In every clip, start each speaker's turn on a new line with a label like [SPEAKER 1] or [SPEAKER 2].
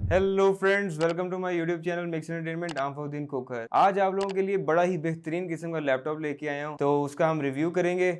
[SPEAKER 1] Hello friends, welcome to my YouTube channel mix entertainment. I'm Fauddin Khokhar. आज आप लोगों के लिए बड़ा ही बेहतरीन किस्म का लैपटॉप लेके आया हूँ, तो उसका हम रिव्यू करेंगे।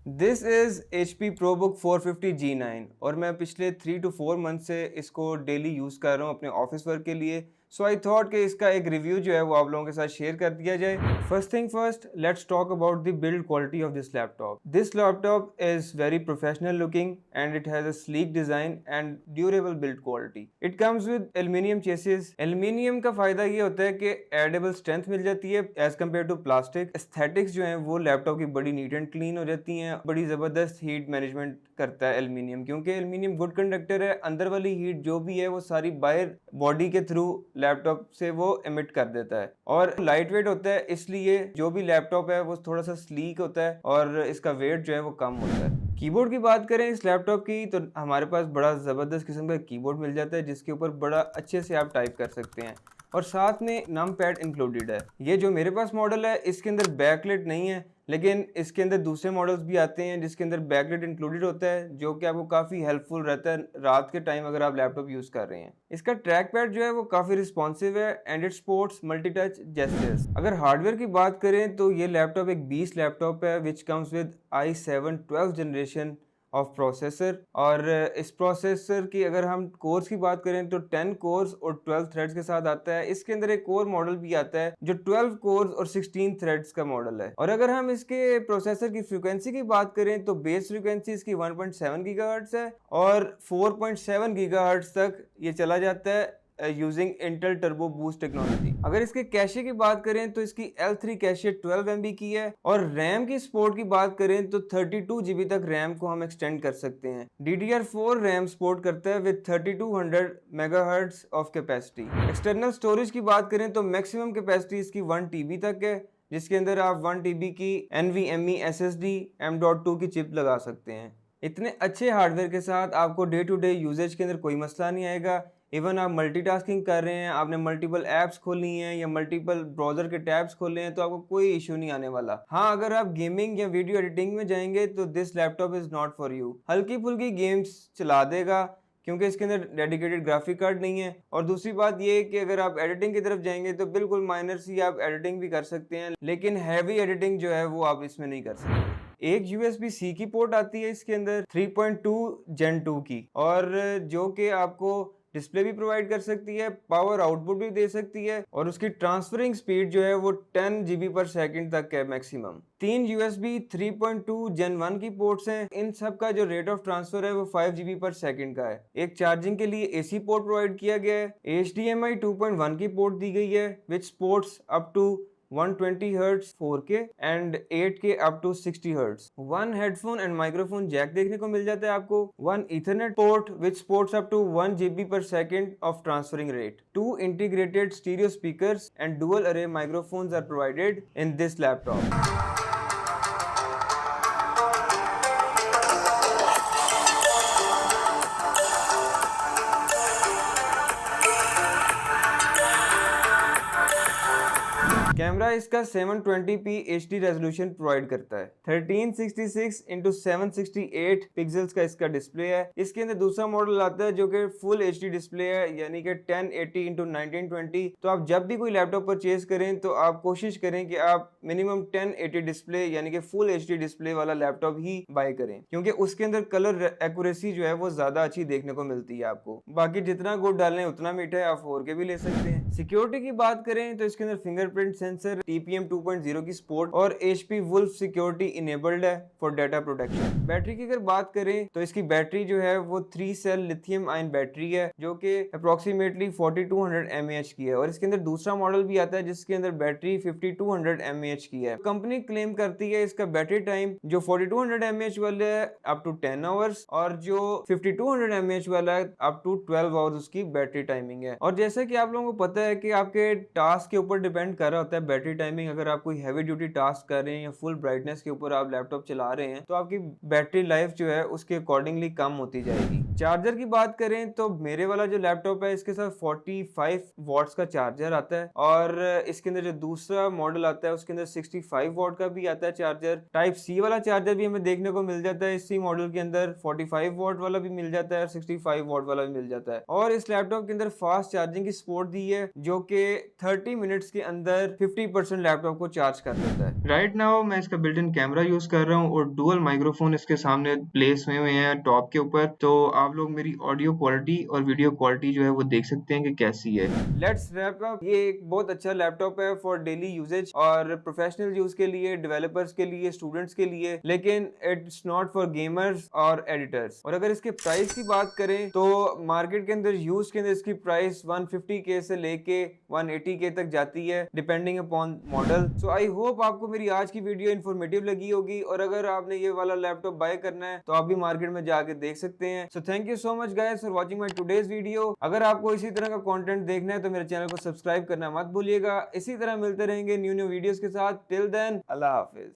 [SPEAKER 1] This is HP ProBook 450 G9 और मैं पिछले 3 to 4 मंथ से इसको डेली यूज़ कर रहा हूँ अपने ऑफिस वर्क के लिए। सो आई थॉट कि इसका एक रिव्यू जो है वो आप लोगों के साथ शेयर कर दिया जाए। First thing first, let's talk about the build quality of this laptop. This laptop is very professional looking and it has a sleek design and durable build quality. It comes with aluminium chassis. Aluminium का फायदा ये होता है कि edible strength मिल जाती है as compare to plastic. Aesthetics जो है वो लैपटॉप की बड़ी नीट एंड क्लीन हो जाती हैं। बड़ी जबरदस्त हीट मैनेजमेंट करता है एल्यूमिनियम, क्योंकि एल्यूमिनियम गुड कंडक्टर है। अंदर वाली हीट जो भी है वो सारी बाहर बॉडी के थ्रू लैपटॉप से वो एमिट कर देता है। और लाइट वेट होता है, इसलिए जो भी लैपटॉप है वो थोड़ा सा स्लीक होता है और इसका वेट जो है वो कम होता है। कीबोर्ड की बात करें इस लैपटॉप की, तो हमारे पास बड़ा ज़बरदस्त किस्म का कीबोर्ड मिल जाता है जिसके ऊपर बड़ा अच्छे से आप टाइप कर सकते हैं और साथ में नम पैड इंक्लूडेड है। ये जो मेरे पास मॉडल है इसके अंदर बैकलाइट नहीं है, लेकिन इसके अंदर दूसरे मॉडल्स भी आते हैं जिसके अंदर बैकलाइट इंक्लूडेड होता है, जो कि आपको काफ़ी हेल्पफुल रहता है रात के टाइम अगर आप लैपटॉप यूज़ कर रहे हैं। इसका ट्रैक पैड जो है वो काफ़ी रिस्पॉन्सिव है and it supports multi touch gestures. अगर हार्डवेयर की बात करें तो ये लैपटॉप एक 20 लैपटॉप है which comes with i7 12th generation of processor. और इस प्रोसेसर की अगर हम कोर्स की बात करें तो 10 कोर्स और 12 थ्रेड्स के साथ आता है। इसके अंदर एक और मॉडल भी आता है जो 12 कोर्स और 16 थ्रेड्स का मॉडल है। और अगर हम इसके प्रोसेसर की फ्रीक्वेंसी की बात करें तो बेस फ्रीक्वेंसी इसकी 1.7 गीगाहर्ट्ज है और 4.7 गीगाहर्ट्ज तक ये चला जाता है using Intel turbo boost technology. अगर इसके कैशे की बात करें तो इसकी L3 कैशे 12 MB की है और रैम की सपोर्ट की बात करें तो 32 GB तक रैम को हम एक्सटेंड कर सकते हैं। DDR4 रैम सपोर्ट करता है with 3200 megahertz of capacity. External storage की बात करें तो मैक्सिमम कैपेसिटी इसकी 1 TB तक है, जिसके अंदर आप 1 TB की NVMe SSD M.2 की चिप लगा सकते हैं। इतने अच्छे हार्डवेयर के साथ आपको डे टू डे यूजेज के अंदर कोई मसला नहीं आएगा। इवन आप मल्टीटास्किंग कर रहे हैं, आपने मल्टीपल ऐप्स खोली हैं या मल्टीपल ब्राउजर के टैब्स खोले हैं, तो आपको कोई इशू नहीं आने वाला। हाँ, अगर आप गेमिंग या वीडियो एडिटिंग में जाएंगे तो this laptop is not for you. हल्की फुल्की गेम्स चला देगा क्योंकि इसके अंदर डेडिकेटेड ग्राफिक कार्ड नहीं है। और दूसरी बात ये है कि अगर आप एडिटिंग की तरफ जाएंगे तो बिल्कुल माइनर सी आप एडिटिंग भी कर सकते हैं, लेकिन हैवी एडिटिंग जो है वो आप इसमें नहीं कर सकते। एक USB-C की पोर्ट आती है इसके अंदर 3.2 Gen 2 की, और जो कि आपको डिस्प्ले भी प्रोवाइड कर सकती है, पावर आउटपुट भी दे सकती है और उसकी ट्रांसफरिंग स्पीड जो है वो 10 GB पर सेकंड तक है मैक्सिमम। 3 USB 3.2 Gen 1 की पोर्ट्स हैं। इन सब का जो रेट ऑफ ट्रांसफर है वो 5 GB पर सेकंड का है। एक चार्जिंग के लिए AC पोर्ट प्रोवाइड किया गया है। HDMI 2.1 की पोर्ट दी गई है which supports up to 120 Hz 4K and 8K up to 60 Hz। One headphone and microphone jack देखने को मिल जाता है आपको। One ethernet port which supports up to 1 GB per second of transferring rate। Two integrated stereo speakers and dual array microphones are provided in this laptop। Camera इसका 720p HD resolution provide करता है। 1366 into 768 pixels का इसका display है। इसके अंदर दूसरा model आता है जो कि फुल HD डिस्प्ले है, यानी कि 1080 into 1920। तो आप जब भी कोई लैपटॉप परचेज करें तो आप कोशिश करें कि आप मिनिमम 1080 डिस्प्ले यानी कि फुल HD डिस्प्ले वाला लैपटॉप ही बाय करें, क्योंकि उसके अंदर कलर एक्यूरेसी जो है वो ज्यादा अच्छी देखने को मिलती है आपको। बाकी जितना गुड़ डालें उतना मीठा है, आप 4K भी ले सकते हैं। सिक्योरिटी की बात करें तो इसके अंदर फिंगरप्रिंट सेंसर, TPM 2.0 की सपोर्ट और HP वुल्फ सिक्योरिटी इनेबल्ड है फॉर डाटा प्रोटेक्शन। बैटरी की अगर बात करें तो इसकी बैटरी जो है वो 3 सेल लिथियम आयन बैटरी है जो कि अप्रोक्सीमेटली 4200 mAh की है। और इसके अंदर दूसरा मॉडल भी आता है जिसके अंदर बैटरी 5200 mAh की है। कंपनी क्लेम करती है इसका बैटरी टाइम जो 4200 mAh वाला है अप टू 10 आवर्स और जो 5200 mAh वाला है अप टू 12 आवर्स उसकी बैटरी टाइमिंग है। और जैसे कि आप लोगों को पता है कि आपके टास्क के ऊपर डिपेंड कर रहा होता है बैटरी बैटरी टाइमिंग, अगर आप कोई हैवी ड्यूटी टास्क कर रहे हैं या फुल ब्राइटनेस के ऊपर आप लैपटॉप चला रहे हैं तो आपकी बैटरी लाइफ जो है उसके अकॉर्डिंगली कम होती जाएगी। चार्जर की बात करें तो मेरे वाला जो लैपटॉप है इसके साथ 45 वॉट्स का चार्जर आता है, और इसके अंदर जो दूसरा मॉडल आता है उसके अंदर 65 वॉट का भी आता है चार्जर। टाइप सी वाला चार्जर भी हमें देखने को मिल जाता है इसी मॉडल के अंदर, 45 वॉट वाला भी मिल जाता है और 65 वॉट वाला भी मिल जाता है। और इस लैपटॉप के अंदर फास्ट चार्जिंग की सपोर्ट दी है जो कि 30 मिनट्स के अंदर 50% लैपटॉप को चार्ज कर देता है। राइट नाउ मैं इसका बिल्ट इन कैमरा यूज कर रहा हूँ और डुअल माइक्रोफोन इसके सामने प्लेस हुए हैं टॉप के ऊपर, तो आप लोग मेरी ऑडियो क्वालिटी और वीडियो क्वालिटी जो है वो देख सकते हैं कि कैसी है। Let's wrap up. ये एक बहुत अच्छा लैपटॉप है फॉर डेली यूजेज और प्रोफेशनल यूज के लिए, डेवलपर्स के लिए, स्टूडेंट्स के लिए, लेकिन इट्स नॉट फॉर गेमर्स और एडिटर्स। और अगर इसके प्राइस की बात करें तो मार्केट के अंदर यूज के अंदर इसकी प्राइस 150K से लेके 180K तक जाती है depending upon model. So I hope आपको मेरी आज की वीडियो इन्फॉर्मेटिव लगी होगी, और अगर आपने ये वाला लैपटॉप बाय करना है तो आप भी मार्केट में जाके देख सकते हैं। So thank you so much guys for watching my today's video. अगर आपको इसी तरह का कंटेंट देखना है तो मेरे चैनल को सब्सक्राइब करना मत भूलिएगा। इसी तरह मिलते रहेंगे न्यू वीडियोस के साथ। टिल देन अल्लाह हाफिज।